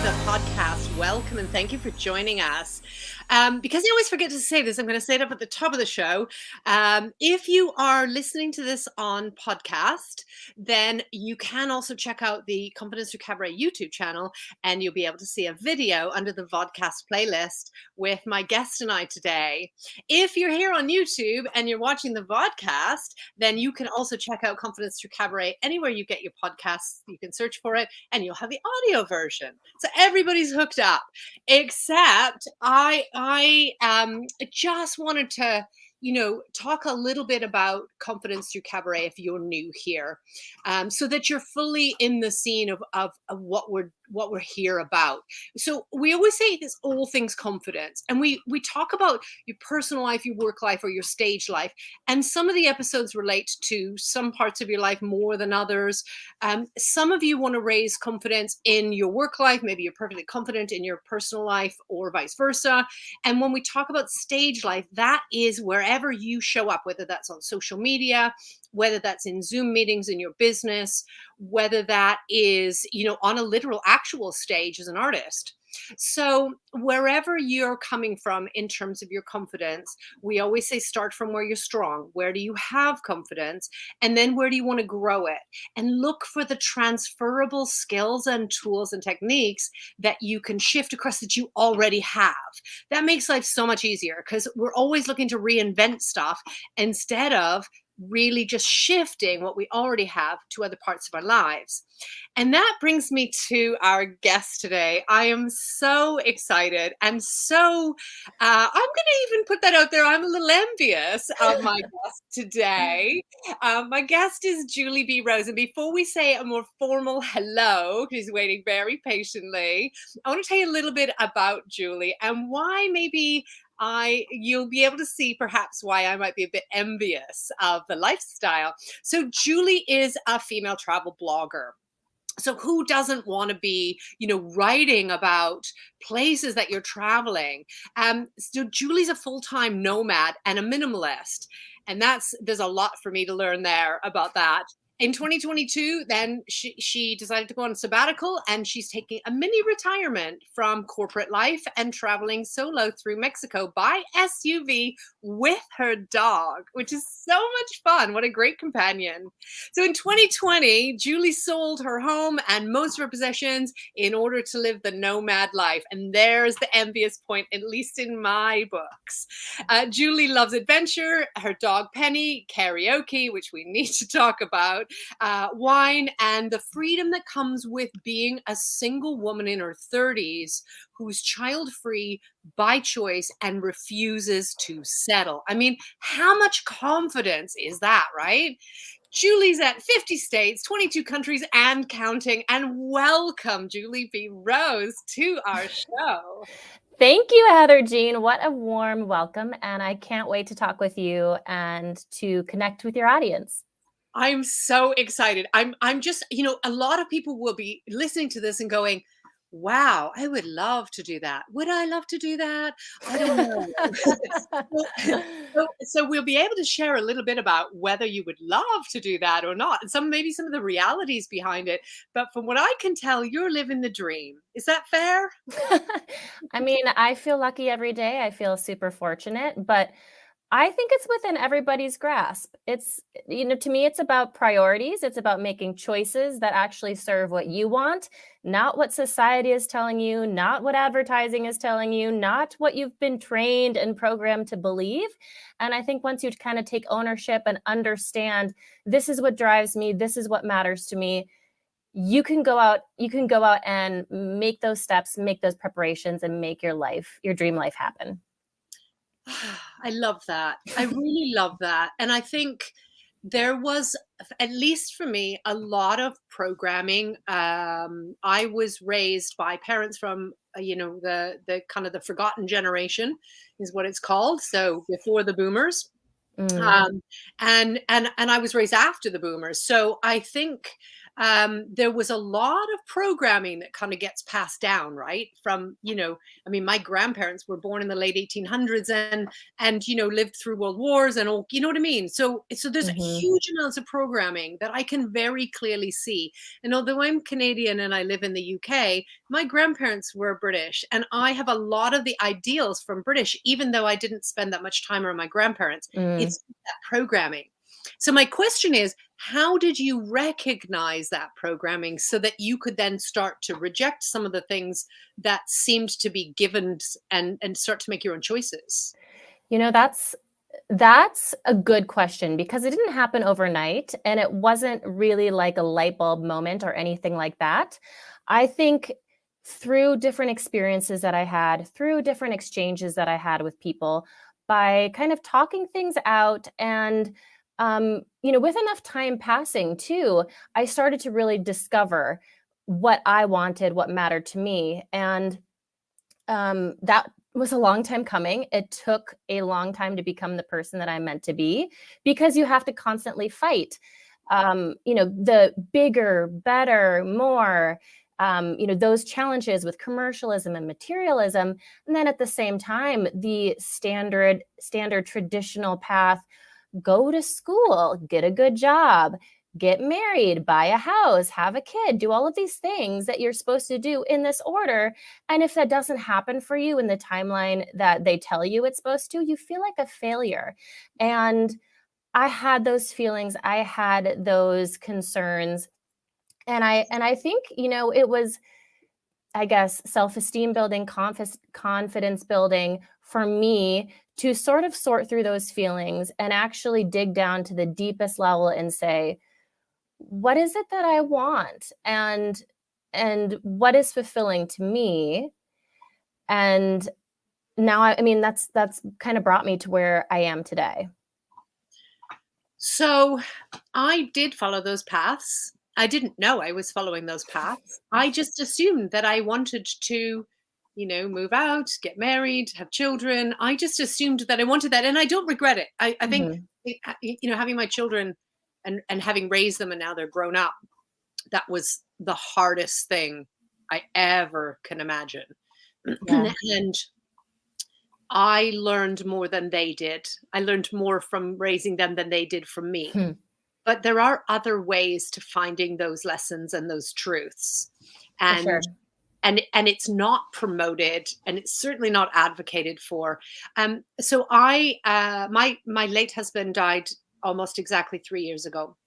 the podcast. Welcome and thank you for joining us. Because I always forget to say this, I'm going to say it up at the top of the show. If you are listening to this on podcast, then you can also check out the Confidence Through Cabaret YouTube channel, and you'll be able to see a video under the Vodcast playlist with my guest and I today. If you're here on YouTube and you're watching the Vodcast, then you can also check out Confidence Through Cabaret anywhere you get your podcasts. You can search for it and you'll have the audio version. So everybody's hooked up, except I just wanted to, talk a little bit about Confidence Through Cabaret if you're new here, so that you're fully in the scene of what we're here about. So we always say this: all things confidence, and we talk about your personal life, your work life, or your stage life. And some of the episodes relate to some parts of your life more than others. Some of you want to raise confidence in your work life. Maybe you're perfectly confident in your personal life, or vice versa. And when we talk about stage life, that is wherever you show up, whether that's on social media, whether that's in Zoom meetings in your business, whether that is, on a literal actual stage as an artist. So wherever you're coming from in terms of your confidence, we always say start from where you're strong. Where do you have confidence? And then where do you want to grow it? And look for the transferable skills and tools and techniques that you can shift across that you already have. That makes life so much easier because we're always looking to reinvent stuff instead of really just shifting what we already have to other parts of our lives. And that brings me to our guest today. I am so excited and so, I'm going to even put that out there. I'm a little envious of my guest today. My guest is Julie B. Rose. And before we say a more formal hello, she's waiting very patiently, I want to tell you a little bit about Julie and why maybe you'll be able to see perhaps why I might be a bit envious of the lifestyle. So Julie is a female travel blogger. So who doesn't want to be, writing about places that you're traveling? So Julie's a full-time nomad and a minimalist. And there's a lot for me to learn there about that. In 2022, then she decided to go on a sabbatical, and she's taking a mini retirement from corporate life and traveling solo through Mexico by SUV with her dog, which is so much fun. What a great companion. So in 2020, Julie sold her home and most of her possessions in order to live the nomad life. And there's the envious point, at least in my books. Julie loves adventure, her dog Penny, karaoke, which we need to talk about, wine, and the freedom that comes with being a single woman in her 30s who's child-free by choice and refuses to settle. I mean, how much confidence is that, right? Julie's at 50 states, 22 countries, and counting. And welcome, Julie B. Rose, to our show. Thank you, Heather Jean. What a warm welcome. And I can't wait to talk with you and to connect with your audience. I'm so excited. I'm just, a lot of people will be listening to this and going, wow, I would love to do that. Would I love to do that? I don't know. so we'll be able to share a little bit about whether you would love to do that or not, and maybe some of the realities behind it. But from what I can tell, you're living the dream. Is that fair? I mean, I feel lucky every day. I feel super fortunate, but I think it's within everybody's grasp. It's, to me, it's about priorities. It's about making choices that actually serve what you want, not what society is telling you, not what advertising is telling you, not what you've been trained and programmed to believe. And I think once you kind of take ownership and understand, this is what drives me, this is what matters to me, you can go out and make those steps, make those preparations, and make your dream life happen. I love that. I really love that. And I think there was, at least for me, a lot of programming. I was raised by parents from, the kind of the forgotten generation is what it's called. So before the boomers. Mm. um, and I was raised after the boomers, so I think there was a lot of programming that kind of gets passed down, right? From I mean, my grandparents were born in the late 1800s and lived through world wars and all, you know what I mean? So there's Mhm. huge amounts of programming that I can very clearly see. And although I'm Canadian and I live in the UK, my grandparents were British, and I have a lot of the ideals from British, even though I didn't spend that much time around my grandparents. Mm. It's that programming. So my question is, how did you recognize that programming so that you could then start to reject some of the things that seemed to be given and start to make your own choices? You know, that's a good question because it didn't happen overnight and it wasn't really like a light bulb moment or anything like that. I think through different experiences that I had, through different exchanges that I had with people, by kind of talking things out and with enough time passing too, I started to really discover what I wanted, what mattered to me. And that was a long time coming. It took a long time to become the person that I'm meant to be because you have to constantly fight. The bigger, better, more, those challenges with commercialism and materialism. And then at the same time, the standard traditional path, go to school, get a good job, get married, buy a house, have a kid, do all of these things that you're supposed to do in this order. And if that doesn't happen for you in the timeline that they tell you it's supposed to, you feel like a failure. And I had those feelings, I had those concerns. And I think, it was, I guess, self-esteem building, confidence building for me to sort of sort through those feelings and actually dig down to the deepest level and say, what is it that I want? And what is fulfilling to me? And now I mean that's kind of brought me to where I am today. So I did follow those paths. I didn't know I was following those paths. I just assumed that I wanted to, move out, get married, have children. I just assumed that I wanted that. And I don't regret it. I think, Mhm. having my children and having raised them and now they're grown up, that was the hardest thing I ever can imagine. Yeah. And I learned more than they did. I learned more from raising them than they did from me. Hmm. But there are other ways to finding those lessons and those truths. For And sure. and it's not promoted and it's certainly not advocated for. So my late husband died almost exactly 3 years ago.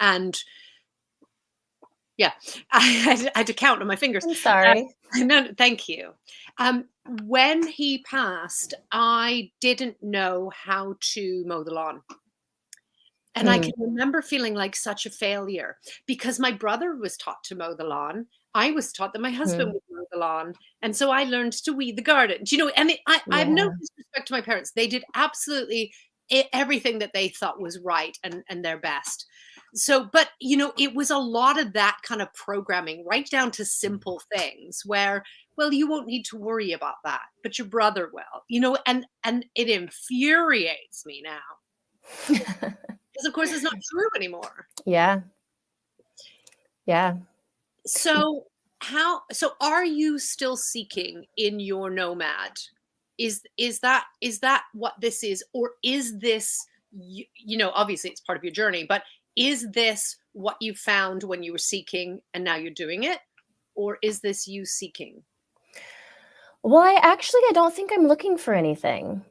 And yeah, I had to count on my fingers. I'm sorry. No, thank you. Um, when he passed, I didn't know how to mow the lawn. And I Hmm. can remember feeling like such a failure because my brother was taught to mow the lawn. I was taught that my husband Hmm. would mow the lawn. And so I learned to weed the garden. Do you know? And I have no Yeah. disrespect to my parents. They did absolutely everything that they thought was right and their best. So, but it was a lot of that kind of programming, right down to simple things where, well, you won't need to worry about that, but your brother will, and it infuriates me now because, of course, it's not true anymore. Yeah. Yeah. So are you still seeking in your nomad? Is that what this is, or is this obviously it's part of your journey, but is this what you found when you were seeking and now you're doing it, or is this you seeking? Well, I don't think I'm looking for anything.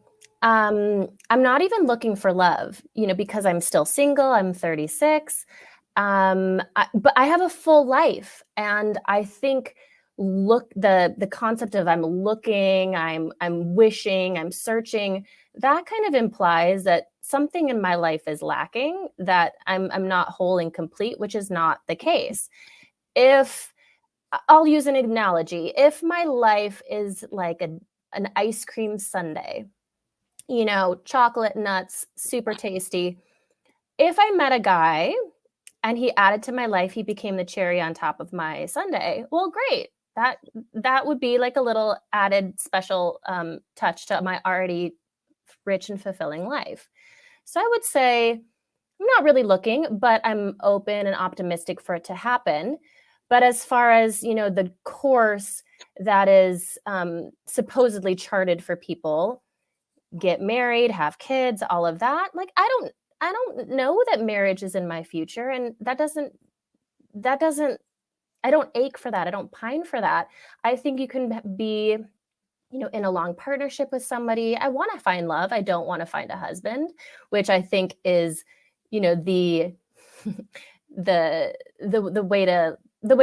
I'm not even looking for love, because I'm still single. I'm 36. But I have a full life, and I think the concept of I'm looking, I'm wishing, I'm searching, that kind of implies that something in my life is lacking, that I'm not whole and complete, which is not the case. If I'll use an analogy. If my life is like an ice cream sundae, chocolate nuts, super tasty. If I met a guy and he added to my life, he became the cherry on top of my sundae. Well, great. That would be like a little added special touch to my already rich and fulfilling life. So I would say I'm not really looking, but I'm open and optimistic for it to happen. But as far as, the course that is supposedly charted for people, get married, have kids, all of that, like I don't know that marriage is in my future, and that doesn't I don't ache for that. I don't pine for that. I think you can be, in a long partnership with somebody. I want to find love. I don't want to find a husband, which I think is, the the way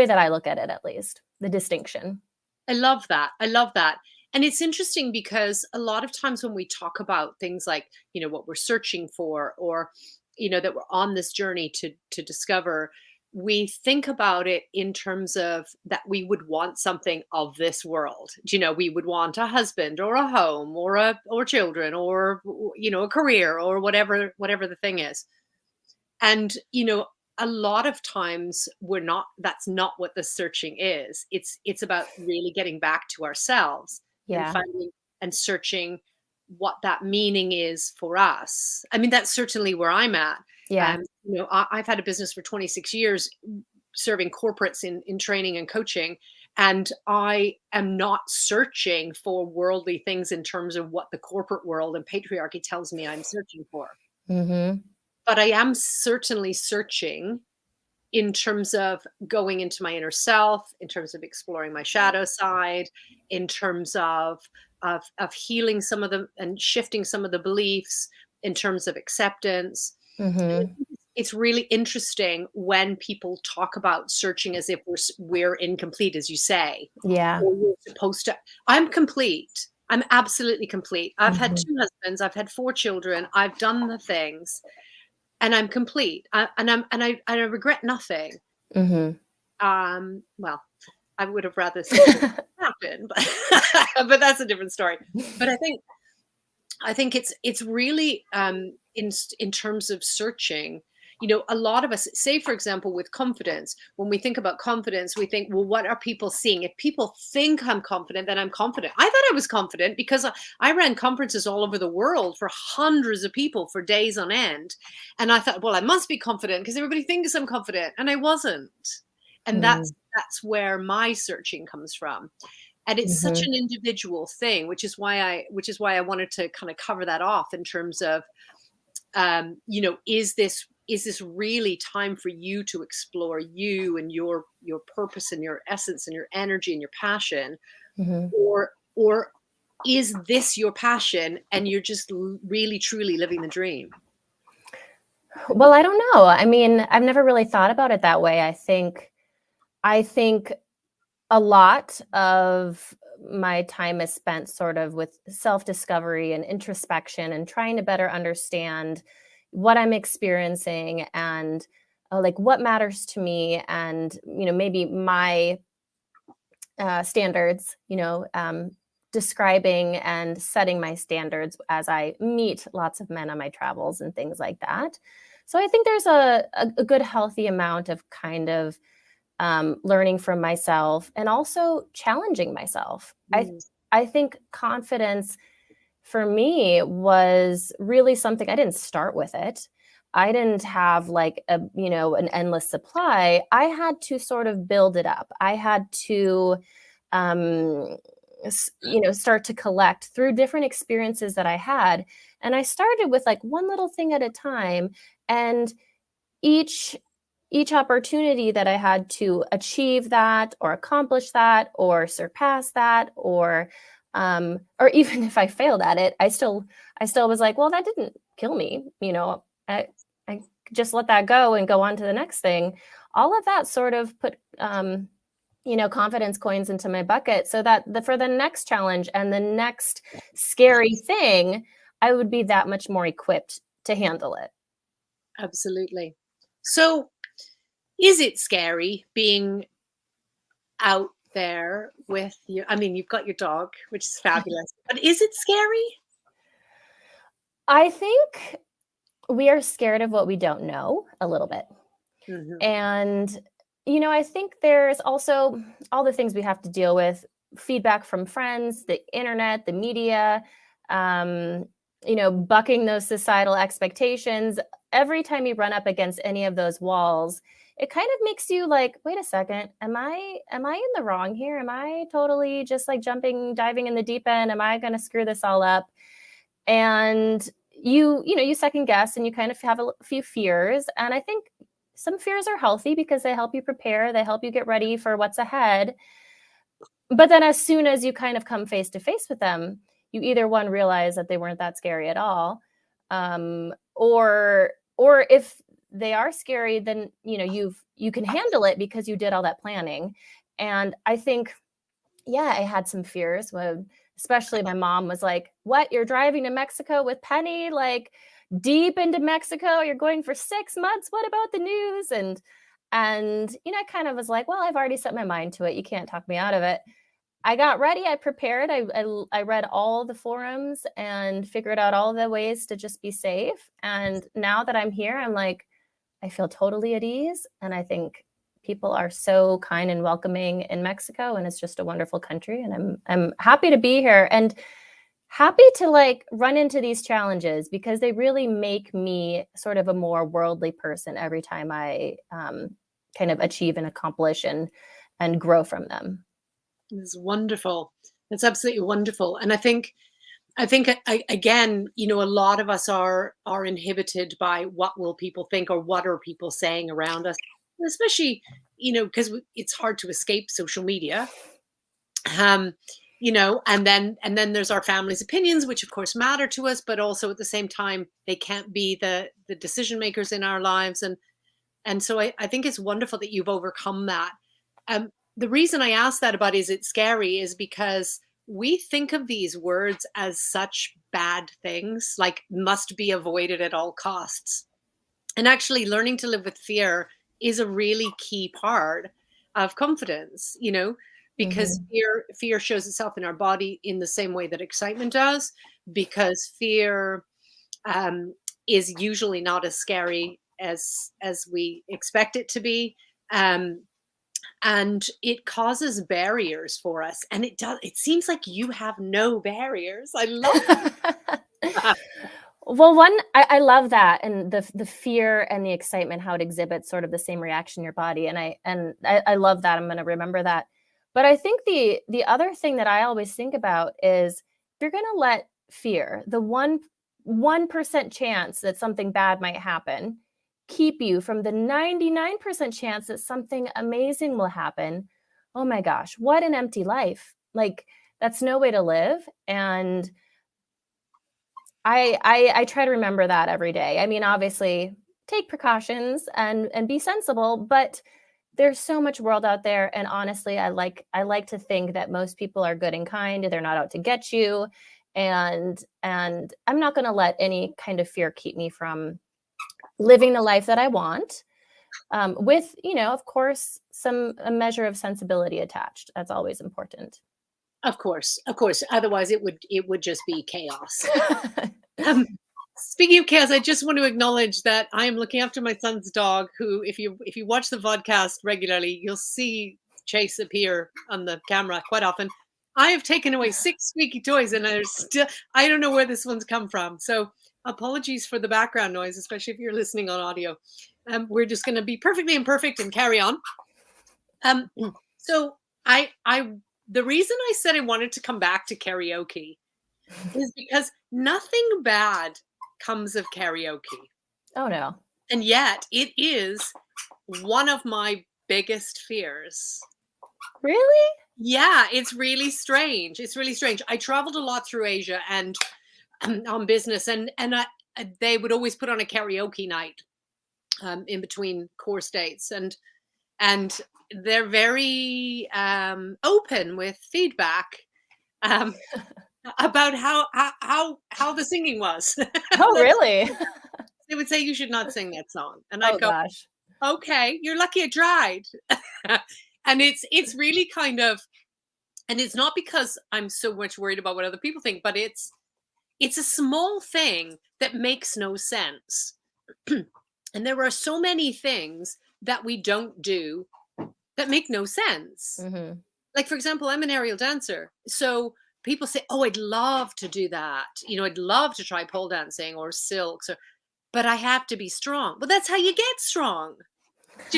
that I look at it, at least, the distinction. I love that. I love that. And it's interesting because a lot of times when we talk about things like, what we're searching for, or, that we're on this journey to discover, we think about it in terms of that we would want something of this world. We would want a husband or a home or children or a career or whatever the thing is. And a lot of times that's not what the searching is. It's about really getting back to ourselves and Yeah. finding and searching what that meaning is for us. I mean, that's certainly where I'm at. Yeah. I've had a business for 26 years serving corporates in training and coaching, and I am not searching for worldly things in terms of what the corporate world and patriarchy tells me I'm searching for. Mhm. But I am certainly searching in terms of going into my inner self, in terms of exploring my shadow side, in terms of healing some of them and shifting some of the beliefs, in terms of acceptance. And I Mhm. think it's really interesting when people talk about searching as if we're incomplete, as you say, Yeah. or we're supposed to. I'm complete. I'm absolutely complete. I've had Mhm. 2 husbands. I've had 4 children. I've done the things, and I'm complete. And I regret nothing. Mhm. Well, I would have rather something happen, but but that's a different story. But I think it's really in terms of searching. A lot of us say, for example, with confidence, when we think about confidence, we think, well, what are people seeing? If people think I'm confident, then I'm confident. I thought I was confident because I ran conferences all over the world for hundreds of people for days on end. And I thought, well, I must be confident because everybody thinks I'm confident. And I wasn't. And Mm. that's where my searching comes from. And it's such Mhm. an individual thing, which is why I wanted to kind of cover that off in terms of is this really time for you to explore you and your purpose and your essence and your energy and your passion, Mhm. or is this your passion and you're just really truly living the dream? Well, I don't know. I mean, I've never really thought about it that way. I think a lot of my time is spent sort of with self-discovery and introspection and trying to better understand what I'm experiencing and like what matters to me, and maybe my standards, describing and setting my standards as I meet lots of men on my travels and things like that. So I think there's a good healthy amount of kind of learning from myself and also challenging myself. Mm. I think confidence for me was really something. I didn't start with it. I didn't have like an endless supply. I had to sort of build it up. I had to um, start to collect through different experiences that I had. And I started with like one little thing at a time. And each each opportunity that I had to achieve that or accomplish that or surpass that, or even if I failed at it, I still was like, well, that didn't kill me. I just let that go and go on to the next thing. All of that sort of put confidence coins into my bucket, so that for the next challenge and the next scary thing, I would be that much more equipped to handle it. Absolutely. So, is it scary being out there with you? I mean, you've got your dog, which is fabulous, but is it scary? I think we are scared of what we don't know a little bit. Mhm. And, I think there's also all the things we have to deal with, feedback from friends, the internet, the media. Um, bucking those societal expectations, every time you run up against any of those walls, it kind of makes you like, wait a second, am I in the wrong here? Am I totally just like diving in the deep end? Am I going to screw this all up? And you second guess and you kind of have a few fears. And I think some fears are healthy because they help you prepare, they help you get ready for what's ahead. But then as soon as you kind of come face to face with them, you either one realize that they weren't that scary at all, or if they are scary, then you can handle it because you did all that planning. And I think, yeah, I had some fears when, especially my mom was like, "What? You're driving to Mexico with Penny? Like deep into Mexico? You're going for 6 months? What about the news?" And I kind of was like, "Well, I've already set my mind to it. You can't talk me out of it." I got ready, I prepared, I read all the forums and figured out all the ways to just be safe, and now that I'm here, I'm like, I feel totally at ease, and I think people are so kind and welcoming in Mexico, and it's just a wonderful country, and I'm happy to be here and happy to, like, run into these challenges because they really make me sort of a more worldly person every time I, kind of achieve and accomplish and grow from them. It's wonderful. It's absolutely wonderful. And I think again, a lot of us are inhibited by what will people think or what are people saying around us, especially because it's hard to escape social media. Um, and then there's our family's opinions, which of course matter to us, but also at the same time they can't be the decision makers in our lives. And so I think it's wonderful that you've overcome that. The reason I ask that about is it scary is because we think of these words as such bad things, like must be avoided at all costs. And actually, learning to live with fear is a really key part of confidence, because Mhm. fear shows itself in our body in the same way that excitement does, because fear um, is usually not as scary as we expect it to be. Um, and it causes barriers for us, and it seems like you have no barriers. I love that. Well, I love that, and the fear and the excitement, how it exhibits sort of the same reaction in your body, and I love that. I'm going to remember that. But I think the other thing that I always think about is if you're going to let fear, the 1% chance that something bad might happen, keep you from the 99% chance that something amazing will happen. Oh my gosh, what an empty life! Like that's no way to live, and I try to remember that every day. I mean, obviously, take precautions and be sensible, but there's so much world out there, and honestly, I like to think that most people are good and kind, they're not out to get you, and I'm not gonna let any kind of fear keep me from living the life that I want, with, of course, a measure of sensibility attached. That's always important. Of course. Otherwise, it would just be chaos. Um, Speaking of chaos, I just want to acknowledge that I am looking after my son's dog, who, if you watch the vodcast regularly, you'll see Chase appear on the camera quite often. I have taken away six squeaky toys, and I don't know where this one's come from. So apologies for the background noise, especially if you're listening on audio. We're just going to be perfectly imperfect and carry on. Um, so I the reason I said I wanted to come back to karaoke is because nothing bad comes of karaoke. Oh, no. And yet it is one of my biggest fears. Really? Yeah, it's really strange. It's really strange. I traveled a lot through Asia and on business, they would always put on a karaoke night in between core states, and they're very open with feedback um, about how the singing was. Oh, really? They would say you should not sing that song, and Oh I'd go, gosh. "Okay, you're lucky I tried." And it's really kind of, and it's not because I'm so much worried about what other people think, but it's a small thing that makes no sense. And there are so many things that we don't do that make no sense. Mhm. Like, for example, I'm an aerial dancer. So people say, "Oh, I'd love to do that. I'd love to try pole dancing or silks, but I have to be strong." Well, that's how you get strong. It's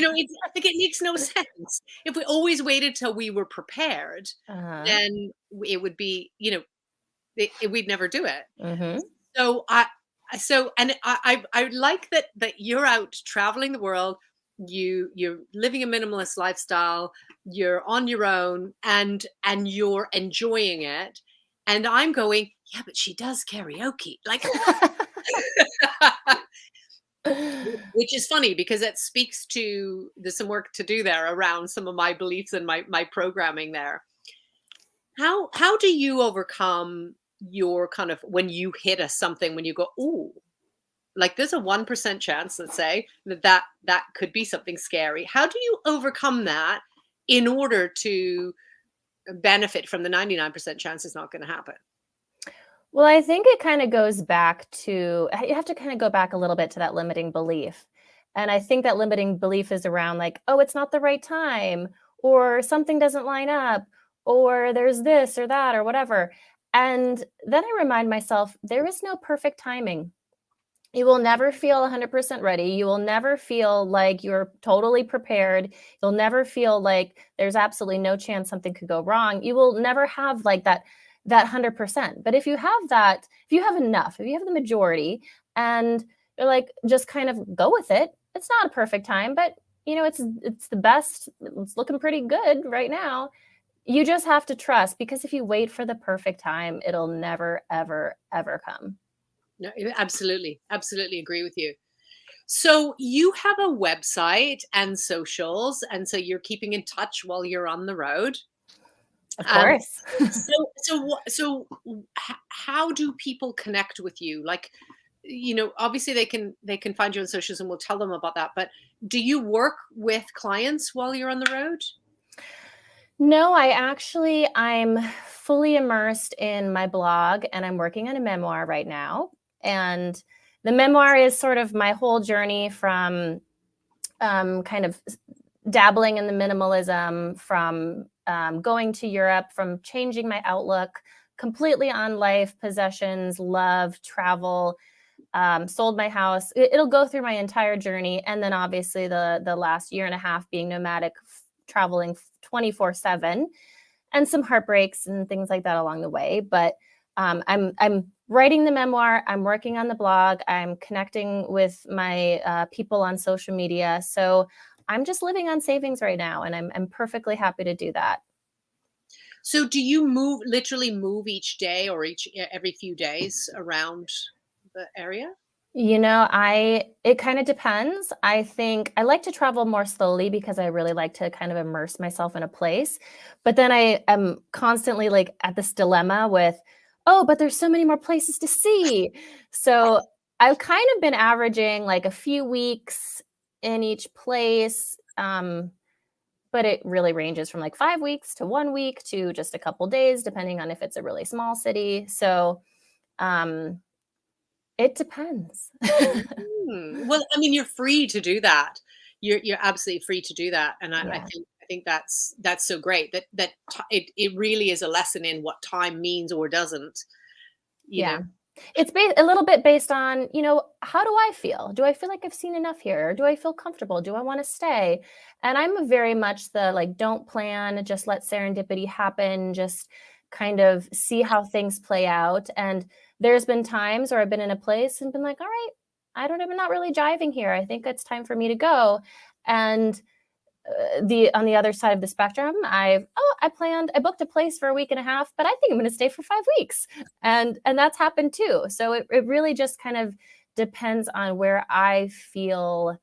like it makes no sense. If we always waited till we were prepared, Uh-huh. then it would be, we'd never do it. Mhm. So I like that you're out traveling the world. You're living a minimalist lifestyle. You're on your own, and you're enjoying it. And I'm going, yeah, but she does karaoke, like, which is funny because it speaks to there's some work to do there around some of my beliefs and my programming there. How do you overcome your kind of when you hit a something when you go, "Ooh, like there's a 1% chance, let's say, that could be something scary." How do you overcome that in order to benefit from the 99% chance it's not going to happen? Well, I think it kind of goes back to you have to kind of go back a little bit to that limiting belief. And I think that limiting belief is around like, oh, it's not the right time, or something doesn't line up, or there's this or that or whatever. And then I remind myself there is no perfect timing. You will never feel 100% ready. You will never feel like you're totally prepared. You'll never feel like there's absolutely no chance something could go wrong. You will never have like that 100%. But if you have that, if you have enough, if you have the majority and you're like just kind of go with it. It's not a perfect time, but it's the best. It's looking pretty good right now. You just have to trust because if you wait for the perfect time, it'll never ever ever come. No, absolutely, absolutely agree with you. So you have a website and socials, and so you're keeping in touch while you're on the road. Of Um, course. how do people connect with you? Like, obviously they can find you on socials, and we'll tell them about that. But do you work with clients while you're on the road? No, I'm fully immersed in my blog and I'm working on a memoir right now. And the memoir is sort of my whole journey from kind of dabbling in the minimalism, from going to Europe, from changing my outlook completely on life, possessions, love, travel, sold my house. It'll go through my entire journey. And then obviously the last year and a half being nomadic, traveling 24/7 and some heartbreaks and things like that along the way. But I'm writing the memoir. I'm working on the blog. I'm connecting with my people on social media. So I'm just living on savings right now, and I'm perfectly happy to do that. So do you literally move each day or every few days around the area? It kind of depends. I think I like to travel more slowly because I really like to kind of immerse myself in a place. But then I am constantly like at this dilemma with, oh, but there's so many more places to see. So I've kind of been averaging like a few weeks in each place. But it really ranges from like 5 weeks to 1 week to just a couple days, depending on if it's a really small city. So um, it depends. Well, I mean, you're free to do that. You're absolutely free to do that, and I Yeah. think I think that's so great it really is a lesson in what time means or doesn't. You know. Yeah. It's a little bit based on, how do I feel? Do I feel like I've seen enough here? Or do I feel comfortable? Do I want to stay? And I'm a very much the like, don't plan, just let serendipity happen, just kind of see how things play out. And there's been times where I've been in a place and been like, all right, I'm not really jiving here. I think it's time for me to go. And the on the other side of the spectrum, I booked a place for a week and a half, but I think I'm going to stay for 5 weeks, and that's happened too. So it really just kind of depends on where I feel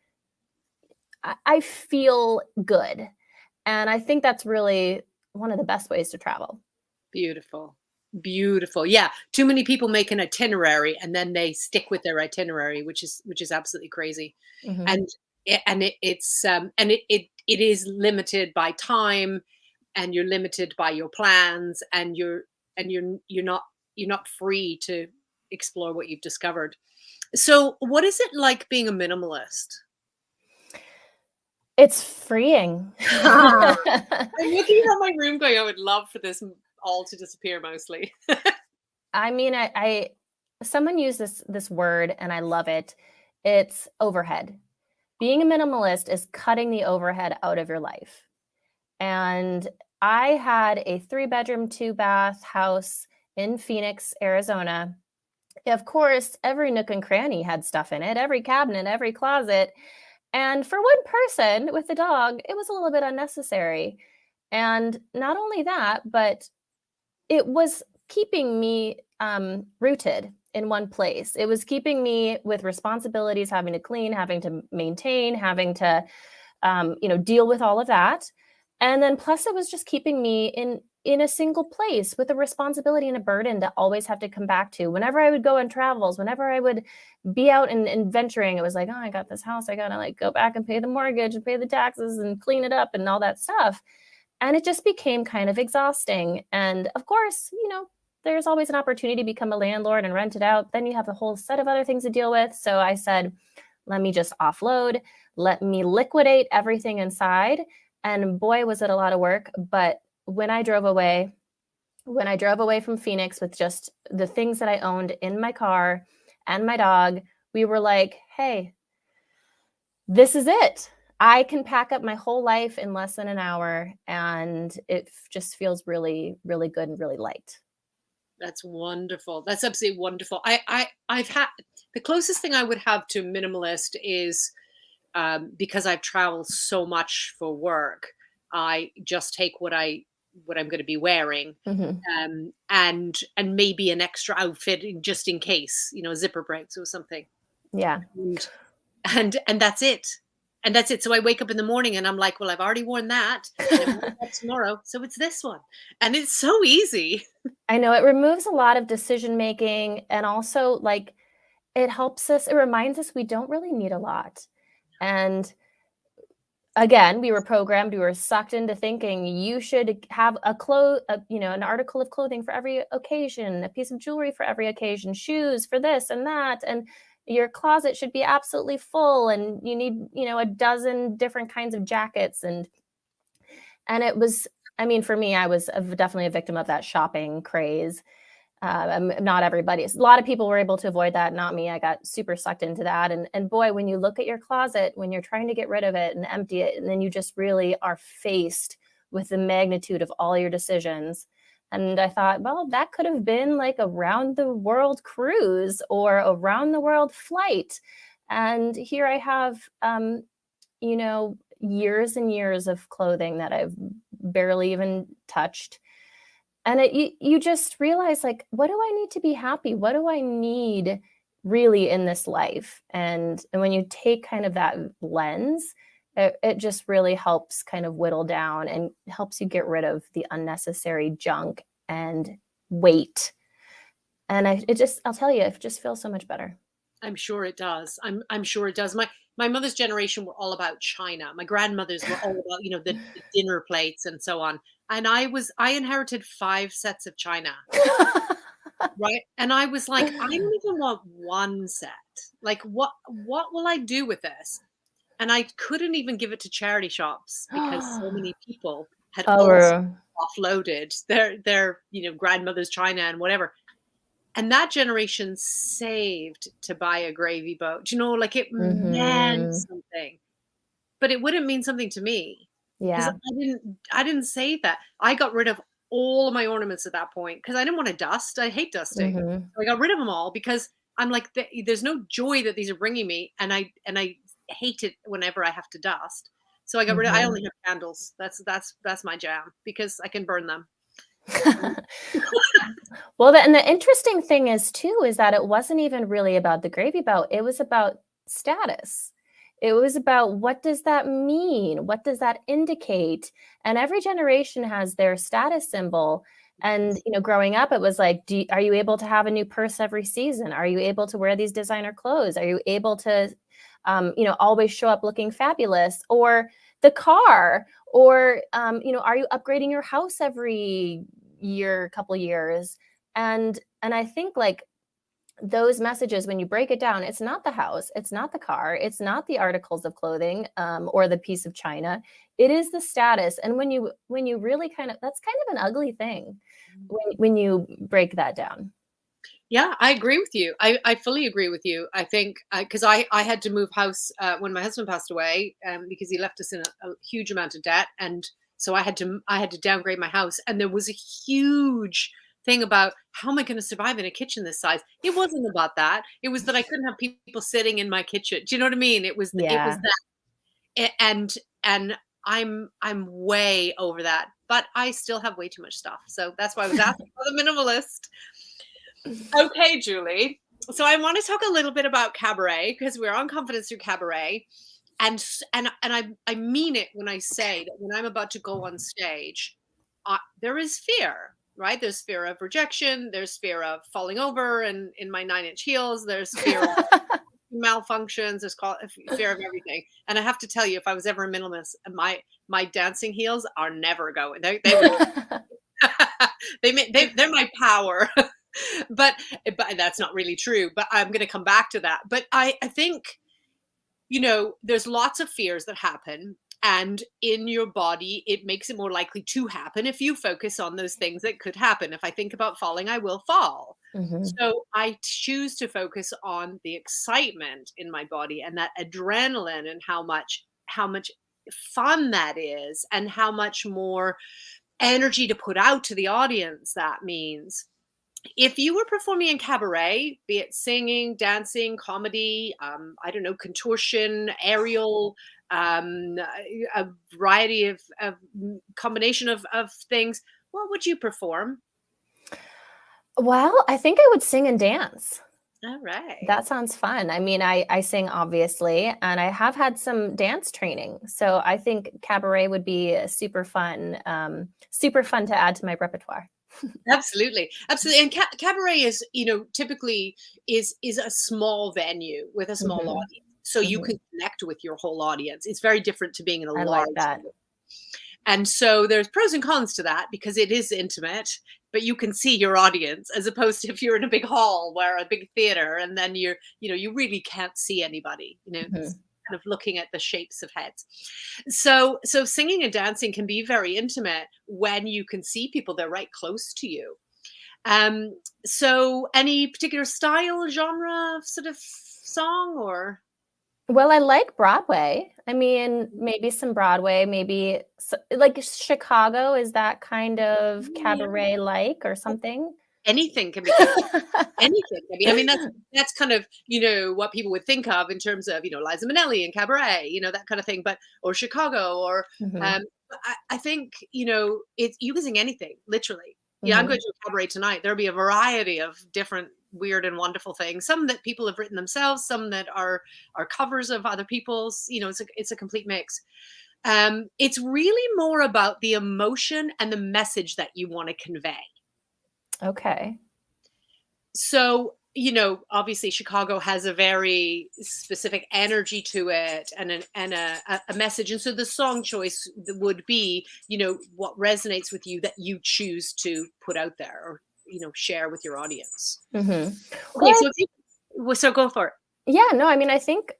good, and I think that's really one of the best ways to travel. Beautiful. Beautiful. Yeah. Too many people make an itinerary and then they stick with their itinerary, which is absolutely crazy. Hmm. And it is limited by time, and you're limited by your plans, and you're not free to explore what you've discovered. So what is it like being a minimalist? It's freeing. I'm looking at my room going, I would love for this. all to disappear mostly. I mean, I someone used this word and I love it. It's overhead. Being a minimalist is cutting the overhead out of your life. And I had a 3-bedroom, 2-bath house in Phoenix, Arizona. Of course, every nook and cranny had stuff in it, every cabinet, every closet. And for one person with a dog, it was a little bit unnecessary. And not only that, but it was keeping me rooted in one place. It was keeping me with responsibilities, having to clean, having to maintain, having to deal with all of that. And then plus it was just keeping me in a single place with a responsibility and a burden to always have to come back to. Whenever I would go on travels, whenever I would be out and venturing, it was like, oh, I got this house. I got to like go back and pay the mortgage and pay the taxes and clean it up and all that stuff. And it just became kind of exhausting. And of course, there's always an opportunity to become a landlord and rent it out. Then you have a whole set of other things to deal with. So I said, let me just offload, let me liquidate everything inside. And boy, was it a lot of work. But when I drove away from Phoenix with just the things that I owned in my car and my dog, we were like, hey, this is it. I can pack up my whole life in less than an hour. And it just feels really, really good and really light. That's wonderful. That's absolutely wonderful. I've had the closest thing I would have to minimalist is because I've traveled so much for work. I just take what I'm going to be wearing, and maybe an extra outfit just in case, zipper breaks or something. Yeah. And that's it. And that's it. So I wake up in the morning and I'm like, well, I've already worn that. And I'm wearing that tomorrow. So it's this one. And it's so easy. I know it removes a lot of decision making. And also like it reminds us we don't really need a lot. And again, we were programmed, we were sucked into thinking you should have an article of clothing for every occasion, a piece of jewelry for every occasion, shoes for this and that. And your closet should be absolutely full and you need, a dozen different kinds of jackets. And it was, for me, I was definitely a victim of that shopping craze. Not everybody. A lot of people were able to avoid that. Not me. I got super sucked into that. And boy, when you look at your closet, when you're trying to get rid of it and empty it, and then you just really are faced with the magnitude of all your decisions. And I thought, well, that could have been like a round the world cruise or a round the world flight. And here I have, years and years of clothing that I've barely even touched. And you just realize, like, what do I need to be happy? What do I need really in this life? And when you take kind of that lens, it just really helps kind of whittle down and helps you get rid of the unnecessary junk and weight. And I'll tell you, it just feels so much better. I'm sure it does. I'm sure it does. My mother's generation were all about China. My grandmothers were all about, the dinner plates and so on. And I inherited 5 sets of china. Right. And I was like, I don't even want one set. Like, what will I do with this? And I couldn't even give it to charity shops because so many people had also offloaded their grandmother's china and whatever. And that generation saved to buy a gravy boat. Like it meant something. But it wouldn't mean something to me. Yeah. I didn't save that. I got rid of all of my ornaments at that point because I didn't want to dust. I hate dusting. So I got rid of them all because I'm like, there's no joy that these are bringing me, and I hate it whenever I have to dust. So I got rid of. I only have candles. That's my jam because I can burn them. Well, and the interesting thing is that it wasn't even really about the gravy boat. It was about status. It was about, what does that mean? What does that indicate? And every generation has their status symbol. And, growing up, it was like, are you able to have a new purse every season? Are you able to wear these designer clothes? Are you able to, always show up looking fabulous? Or the car? Or, are you upgrading your house every year, couple years? And I think like those messages, when you break it down, it's not the house, it's not the car, it's not the articles of clothing, or the piece of china. It is the status. And when you really that's kind of an ugly thing when you break that down. Yeah, I agree with you. I fully agree with you. I think because I had to move house when my husband passed away because he left us in a huge amount of debt, and so I had to downgrade my house, and there was a huge thing about how am I going to survive in a kitchen this size. It wasn't about that. It was that I couldn't have people sitting in my kitchen. Do you know what I mean? It was Yeah. and I'm way over that, but I still have way too much stuff. So that's why I was asking for the minimalist. Okay, Julie. So I want to talk a little bit about Cabaret because we're on Confidence Through Cabaret, and I mean it when I say that when I'm about to go on stage, there is fear, right? There's fear of rejection. There's fear of falling over and in my 9-inch heels. There's fear of malfunctions. There's fear of everything. And I have to tell you, if I was ever a minimalist, my dancing heels are never going. They would. They're my power. but that's not really true, but I'm going to come back to that. But I think, there's lots of fears that happen, and in your body it makes it more likely to happen if you focus on those things that could happen. If I think about falling, I will fall. Mhm. So I choose to focus on the excitement in my body and that adrenaline, and how much fun that is, and how much more energy to put out to the audience that means. If you were performing in cabaret, be it singing, dancing, comedy, I don't know, contortion, aerial, a variety of combination of things, what would you perform? Well, I think I would sing and dance. All right. That sounds fun. I mean, I sing obviously, and I have had some dance training. So I think cabaret would be super fun to add to my repertoire. Absolutely, absolutely. And cabaret is, typically is a small venue with a small Mhm. audience, so you Mhm. can connect with your whole audience. It's very different to being in a I like large. that. And so there's pros and cons to that because it is intimate, but you can see your audience as opposed to if you're in a big hall where a big theater and then you really can't see anybody, it's Mhm. kind of looking at the shapes of heads. So singing and dancing can be very intimate when you can see people, they're right close to you. Um, so any particular style, genre, sort of song or Well, I like Broadway. I mean, maybe some Broadway, maybe like Chicago, is that kind of yeah, cabaret like or something? anything can be cabaret. Anything. I mean, that's kind of, what people would think of in terms of, Liza Minnelli and Cabaret, that kind of thing, but or Chicago or Mhm. but I think, it's using anything, literally. Yeah, I'm going Mhm. to a cabaret tonight. There'll be a variety of different weird and wonderful things. Some that people have written themselves, some that are covers of other people's, it's a complete mix. It's really more about the emotion and the message that you want to convey. Okay. So, obviously Chicago has a very specific energy to it and a message. And so the song choice would be, what resonates with you that you choose to put out there or, share with your audience. Mhm. Okay, Well, so so go for it. yeah, no, I mean, I think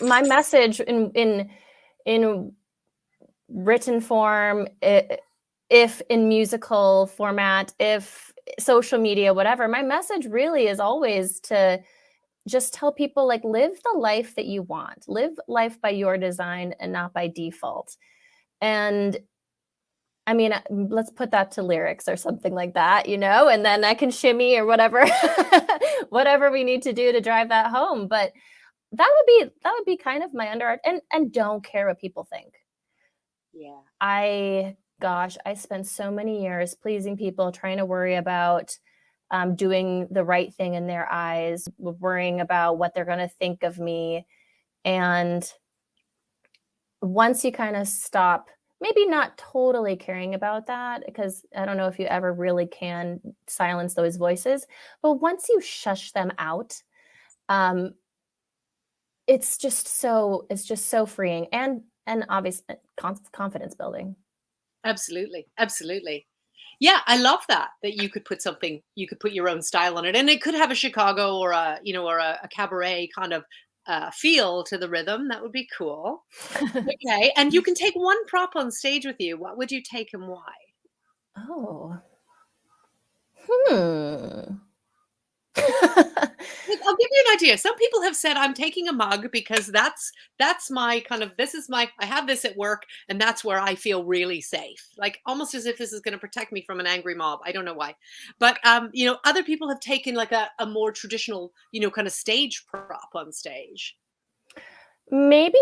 my message in written form, if in musical format, if social media, whatever, my message really is always to just tell people, like, live the life that you want. Live life by your design and not by default. And I mean, let's put that to lyrics or something like that, and then I can shimmy or whatever, whatever we need to do to drive that home. But that would be kind of my underart, and don't care what people think. Yeah. Gosh, I spent so many years pleasing people, trying to worry about doing the right thing in their eyes, worrying about what they're going to think of me. And once you kind of stop, maybe not totally caring about that, because I don't know if you ever really can silence those voices, but once you shush them out, um, it's just so freeing and obviously confidence building. Absolutely. Absolutely. Yeah, I love that you could put something, you could put your own style on it, and it could have a Chicago or a, or a cabaret kind of feel to the rhythm. That would be cool. Okay, and you can take one prop on stage with you. What would you take and why? Oh. Hmm. Like, I'll give you an idea. Some people have said I'm taking a mug because that's my kind of, this is my, I have this at work and that's where I feel really safe. Like almost as if this is going to protect me from an angry mob. I don't know why. But other people have taken like a more traditional, kind of stage prop on stage. Maybe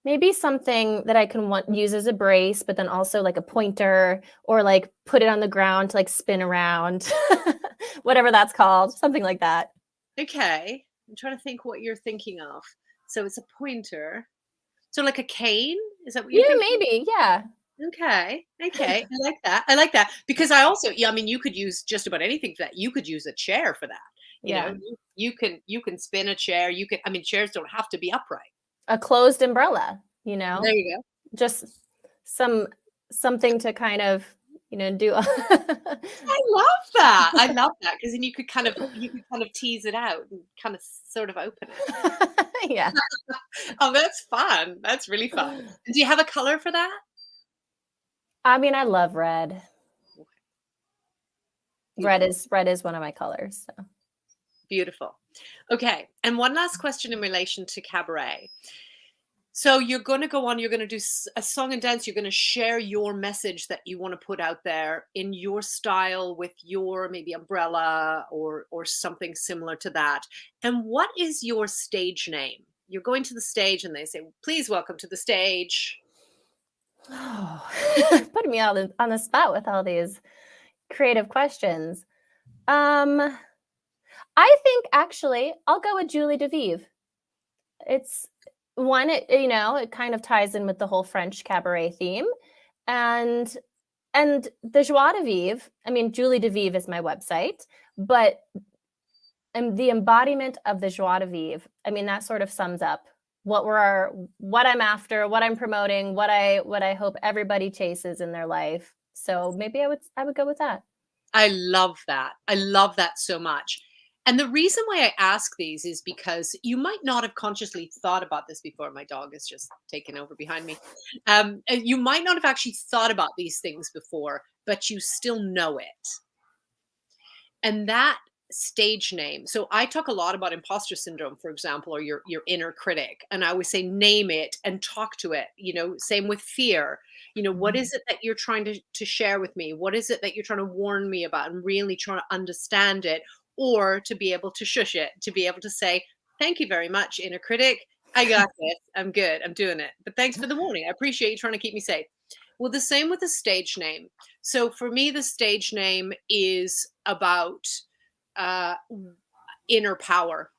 maybe something that I can use as a brace, but then also like a pointer, or like put it on the ground to like spin around, whatever that's called, something like that. Okay. I'm trying to think what you're thinking of. So it's a pointer. So like a cane? Is that what you're Yeah, thinking? maybe. Yeah. Okay. Okay. I like that. I like that because I also, yeah, I mean, you could use just about anything for that. You could use a chair for that. Yeah. You can spin a chair. You can, I mean, chairs don't have to be upright. A closed umbrella, There you go. just something to kind of, do. I love that. I love that because then you could kind of tease it out and kind of sort of open it. Yeah. Oh, that's fun. That's really fun. Do you have a color for that? I mean, I love red. Beautiful. Red is one of my colors. So. Beautiful. Okay. And one last question in relation to cabaret. So you're going to go on, you're going to do a song and dance. You're going to share your message that you want to put out there in your style with your maybe umbrella or something similar to that. And what is your stage name? You're going to the stage and they say, please welcome to the stage. Oh, putting me on the spot with all these creative questions. I think actually I'll go with Julie DeVive. It's one, it kind of ties in with the whole French cabaret theme, and the joie de vivre. I mean, Julie DeVive is my website, but the embodiment of the joie de vivre. I mean, that sort of sums up what I'm after, what I'm promoting, what I hope everybody chases in their life. So maybe I would go with that. I love that. I love that so much. And the reason why I ask these is because you might not have consciously thought about this before. My dog is just taking over behind me. And you might not have actually thought about these things before, but you still know it. And that stage name. So I talk a lot about imposter syndrome, for example, or your inner critic. And I always say, name it and talk to it. Same with fear. What is it that you're trying to share with me? What is it that you're trying to warn me about and really trying to understand it? Or to be able to shush it, to be able to say, thank you very much, inner critic. I got this. I'm good. I'm doing it. But thanks for the warning. I appreciate you trying to keep me safe. Well, the same with the stage name. So for me, the stage name is about uh, inner power,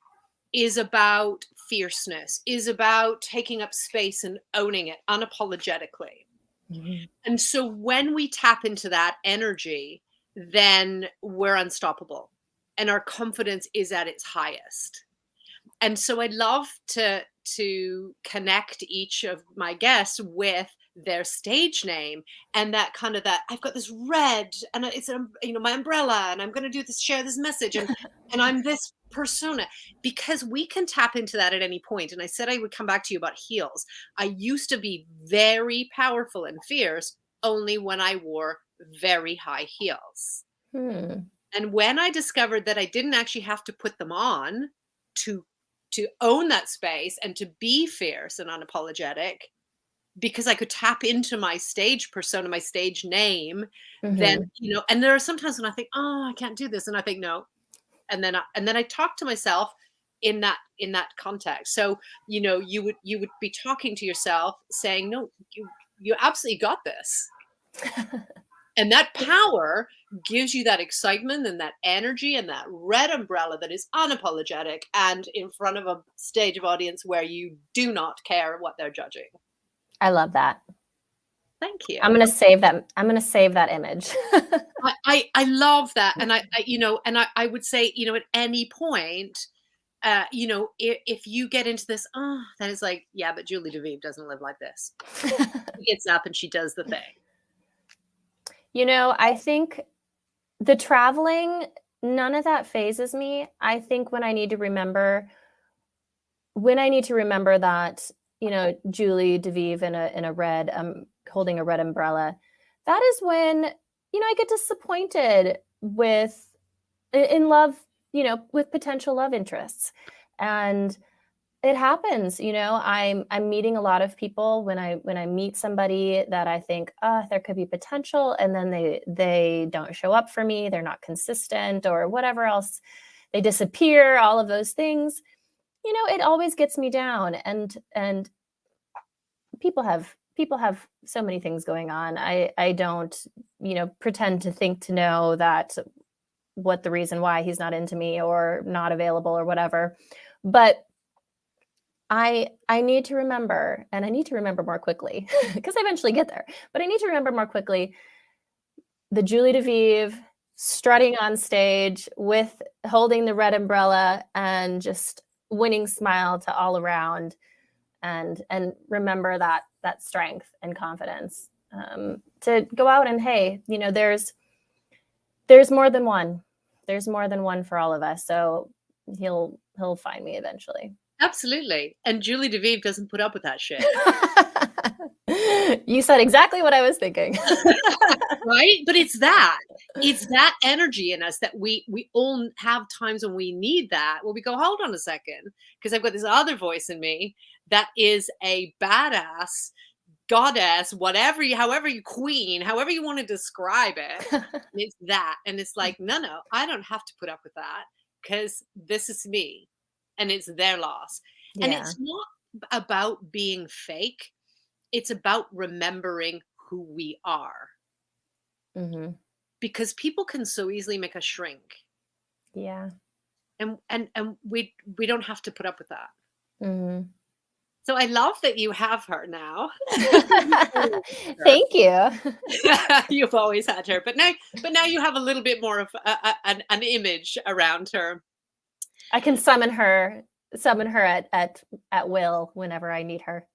is about fierceness, is about taking up space and owning it unapologetically. Mm-hmm. And so when we tap into that energy, then we're unstoppable and our confidence is at its highest. And so I'd love to connect each of my guests with their stage name and that kind of that I've got this red and it's my umbrella and I'm going to do this, share this message, and I'm this persona, because we can tap into that at any point. And I said I would come back to you about heels. I used to be very powerful and fierce only when I wore very high heels. Hmm. And when I discovered that I didn't actually have to put them on to own that space and to be fierce and unapologetic, because I could tap into my stage persona, my stage name, then, Mm-hmm. and there are sometimes when I think, oh, I can't do this. And I think, no. And then I talk to myself in that context. So, you would be talking to yourself saying, no, you absolutely got this. And that power gives you that excitement and that energy and that red umbrella that is unapologetic and in front of a stage of audience where you do not care what they're judging. I love that. Thank you. I'm going to save that. I'm going to save that image. I love that. And I would say, at any point, if you get into this, that is like, yeah, but Julie DeVive doesn't live like this. She gets up and she does the thing. I think the traveling, none of that phases me. I think when I need to remember that, Julie DeVive in a red, holding a red umbrella, that is when, I get disappointed in love, with potential love interests. And it happens, I'm meeting a lot of people when I meet somebody that I think, there could be potential, and then they don't show up for me, they're not consistent or whatever else, they disappear, all of those things. It always gets me down, and people have so many things going on. I don't, pretend to know that what the reason why he's not into me or not available or whatever. But I need to remember, and I need to remember more quickly because I eventually get there. But I need to remember more quickly the Julie DeVive strutting on stage with holding the red umbrella and just winning smile to all around, and remember that strength and confidence, to go out and, hey, there's more than one. There's more than one for all of us. So he'll find me eventually. Absolutely. And Julie DeVive doesn't put up with that shit. You said exactly what I was thinking. Right? But it's that energy in us that we all have times when we need that, where we go, hold on a second, because I've got this other voice in me that is a badass goddess, however you queen, however you want to describe it. And it's that. And it's like, no, I don't have to put up with that, because this is me and it's their loss. Yeah. And it's not about being fake. It's about remembering who we are. Mm-hmm. Because people can so easily make us shrink. Yeah. And we don't have to put up with that. Mm-hmm. So I love that you have her now. Thank you. You've always had her, but now you have a little bit more of an image around her. I can summon her at will whenever I need her.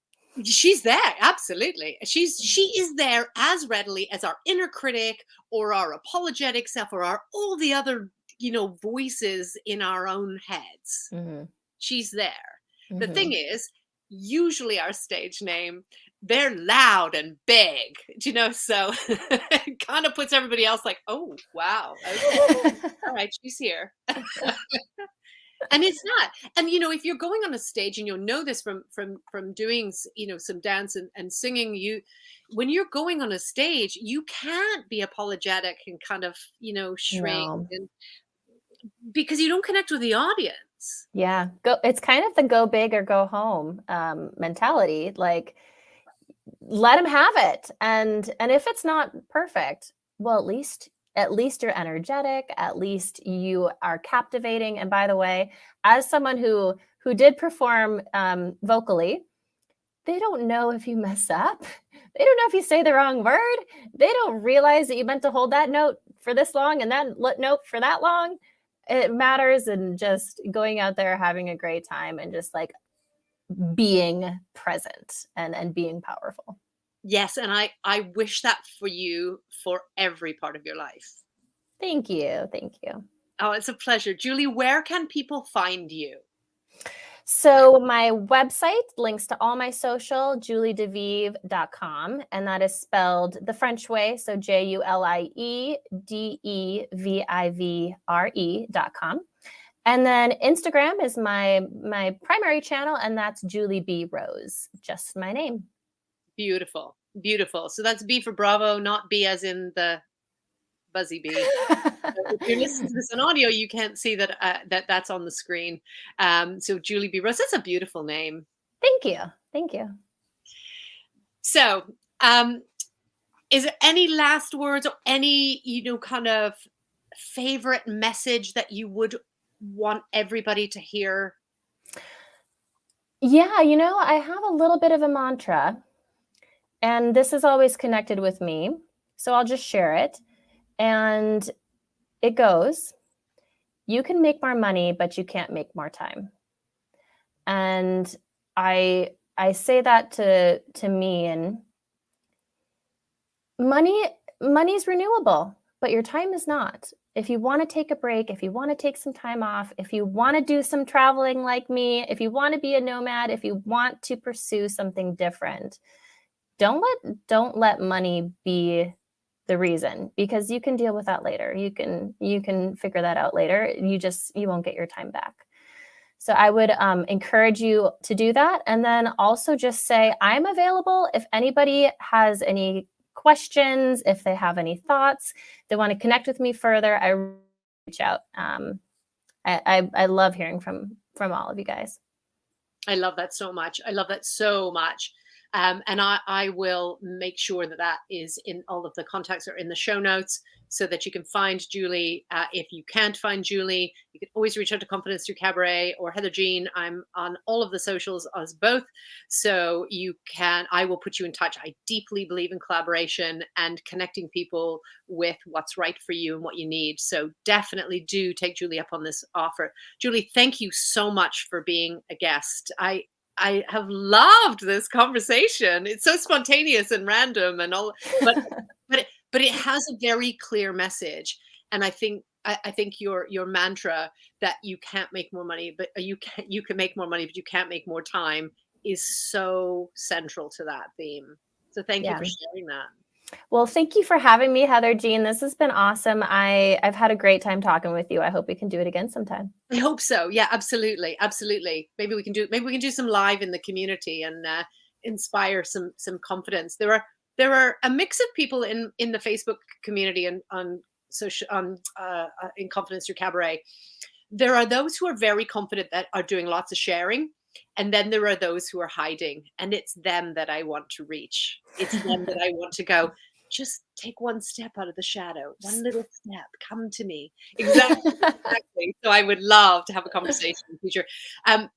She's there, absolutely. She is there as readily as our inner critic or our apologetic self or all the other, voices in our own heads. Mm-hmm. She's there. Mm-hmm. The thing is, usually our stage name, they're loud and big, so it kind of puts everybody else like, oh, wow. Okay. All right, she's here. And it's not. And, if you're going on a stage, and you'll know this from doing, some dance and singing, when you're going on a stage, you can't be apologetic and kind of, shrink, No. because you don't connect with the audience. Yeah. It's kind of the go big or go home mentality. Like, let them have it. And if it's not perfect, well, at least you're energetic, at least you are captivating. And by the way, as someone who did perform vocally, they don't know if you mess up. They don't know if you say the wrong word. They don't realize that you meant to hold that note for this long and that note for that long. It matters, and just going out there, having a great time, and just like being present and being powerful. Yes, and I wish that for you for every part of your life. Thank you. Oh, it's a pleasure. Julie, where can people find you? So my website links to all my social, juliedevive.com, and that is spelled the French way, so JULIEDEVIVRE.com. And then Instagram is my primary channel, and that's Julie B. Rose, just my name. Beautiful. So that's B for Bravo, not B as in the buzzy bee. If you're listening to this on audio, you can't see that that's on the screen. So Julie B. Rose, that's a beautiful name. Thank you. So, is there any last words or any, kind of favorite message that you would want everybody to hear? Yeah, I have a little bit of a mantra, and this is always connected with me, so I'll just share it. And it goes, you can make more money, but you can't make more time. And I say that to me, and money money's renewable, but your time is not. If you want to take a break, if you want to take some time off, if you want to do some traveling like me, if you want to be a nomad, if you want to pursue something different, don't let money be the reason, because you can deal with that later. You can figure that out later. You won't get your time back. So I would encourage you to do that. And then also just say, I'm available if anybody has any questions, if they have any thoughts, they want to connect with me further, I reach out. I love hearing from all of you guys. I love that so much. I love that so much. And I will make sure that is in all of the contacts are in the show notes, so that you can find Julie. If you can't find Julie, you can always reach out to Confidence Through Cabaret or Heather Jean. I'm on all of the socials as both. So I will put you in touch. I deeply believe in collaboration and connecting people with what's right for you and what you need. So definitely do take Julie up on this offer. Julie, thank you so much for being a guest. I have loved this conversation. It's so spontaneous and random and all, but it has a very clear message. And I think your mantra that you can't make more money, but you can make more money, but you can't make more time, is so central to that theme. So thank you for sharing that. Well, thank you for having me, Heather Jean. This has been awesome. I've had a great time talking with you. I hope we can do it again sometime. I hope so. Yeah, absolutely. Absolutely. Maybe we can do some live in the community and inspire some confidence. There are a mix of people in the Facebook community and on social in Confidence Through Cabaret. There are those who are very confident that are doing lots of sharing. And then there are those who are hiding, and it's them that I want to reach. It's them that I want to go, just take one step out of the shadow, one little step, come to me. Exactly. So I would love to have a conversation in the future. And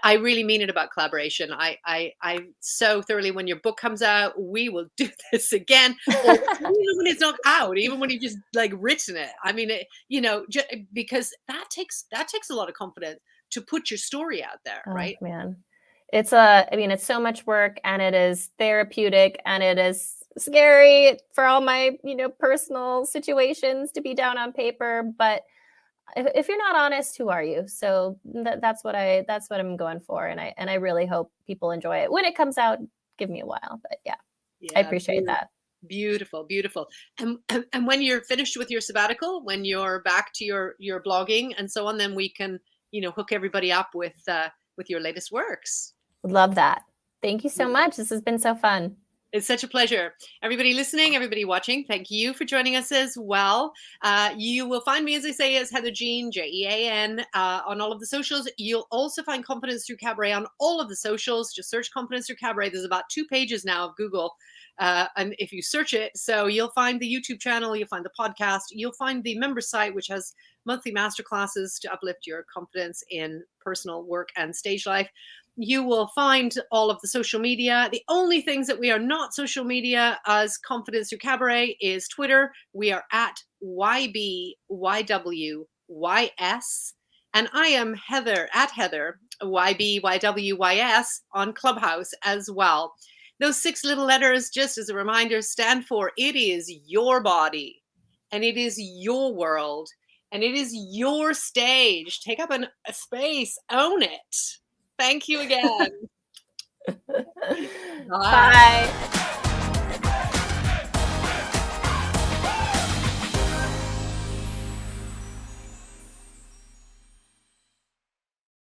I really mean it about collaboration. I so thoroughly, when your book comes out, we will do this again. Or even when it's not out, even when you've just like written it. I mean, because that takes a lot of confidence to put your story out there, right? Man, it's so much work, and it is therapeutic, and it is scary for all my, personal situations to be down on paper. But if you're not honest, who are you? So that's what I'm going for. And I really hope people enjoy it when it comes out. Give me a while, but yeah, I appreciate that. Beautiful, beautiful. And when you're finished with your sabbatical, when you're back to your blogging and so on, then we can, hook everybody up with your latest works. Love that. Thank you so much. This has been so fun. It's such a pleasure. Everybody listening, everybody watching, thank you for joining us as well. You will find me, as I say, as Heather Jean, Jean, on all of the socials. You'll also find Confidence Through Cabaret on all of the socials. Just search Confidence Through Cabaret. There's about 2 pages now of Google. And if you search it, so you'll find the YouTube channel, you'll find the podcast, you'll find the member site, which has monthly masterclasses to uplift your confidence in personal work and stage life. You will find all of the social media. The only things that we are not social media as Confidence Through Cabaret is Twitter. We are at YBYWYS. And I am Heather, at Heather, YBYWYS on Clubhouse as well. Those 6 little letters, just as a reminder, stand for it is your body, and it is your world, and it is your stage. Take up a space, own it. Thank you again. Bye.